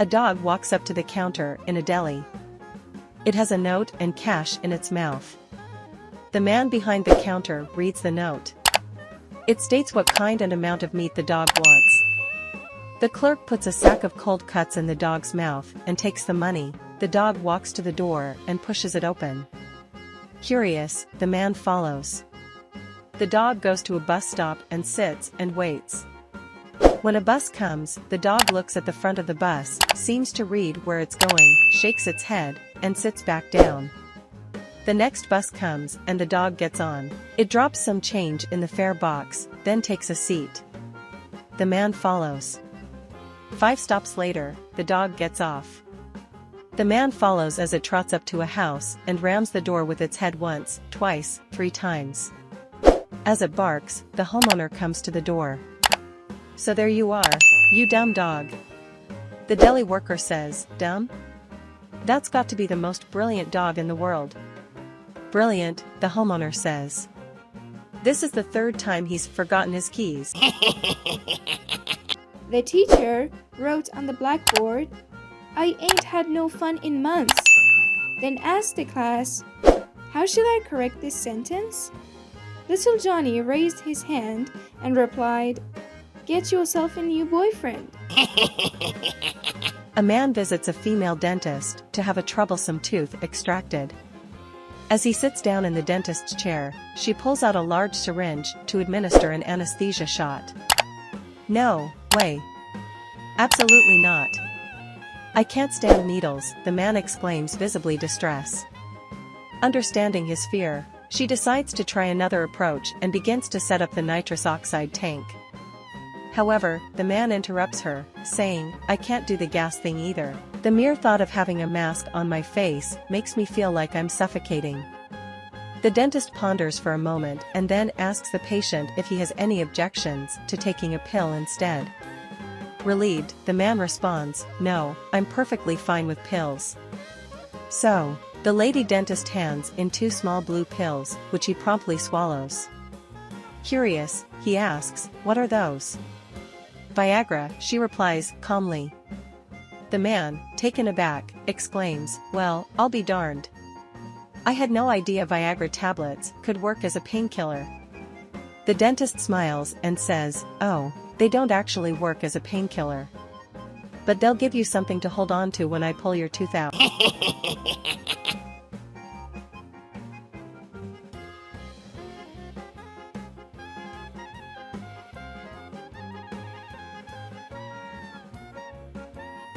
A dog walks up to the counter in a deli. It has a note and cash in its mouth. The man behind the counter reads the note. It states what kind and amount of meat the dog wants. The clerk puts a sack of cold cuts in the dog's mouth and takes the money. The dog walks to the door and pushes it open. Curious, the man follows. The dog goes to a bus stop and sits and waits. When a bus comes, the dog looks at the front of the bus, seems to read where it's going, shakes its head, and sits back down. The next bus comes and the dog gets on. It drops some change in the fare box, then takes a seat. The man follows. 5 stops later, the dog gets off. The man follows as it trots up to a house and rams the door with its head once, twice, 3 times. As it barks, the homeowner comes to the door. "So there you are, you dumb dog." The deli worker says, "Dumb? That's got to be the most brilliant dog in the world." "Brilliant," the homeowner says. "This is the 3rd time he's forgotten his keys." The teacher wrote on the blackboard, "I ain't had no fun in months." Then asked the class, "How should I correct this sentence?" Little Johnny raised his hand and replied, "Get yourself a new boyfriend." A man visits a female dentist to have a troublesome tooth extracted. As he sits down in the dentist's chair, she pulls out a large syringe to administer an anesthesia shot. "No way. Absolutely not. I can't stand needles," the man exclaims, visibly distressed. Understanding his fear, she decides to try another approach and begins to set up the nitrous oxide tank. However, the man interrupts her, saying, "I can't do the gas thing either. The mere thought of having a mask on my face makes me feel like I'm suffocating." The dentist ponders for a moment and then asks the patient if he has any objections to taking a pill instead. Relieved, the man responds, "No, I'm perfectly fine with pills." So, the lady dentist hands in 2 small blue pills, which he promptly swallows. Curious, he asks, "What are those?" "Viagra," she replies, calmly. The man, taken aback, exclaims, "Well, I'll be darned. I had no idea Viagra tablets could work as a painkiller." The dentist smiles and says, "Oh, they don't actually work as a painkiller. But they'll give you something to hold on to when I pull your tooth out."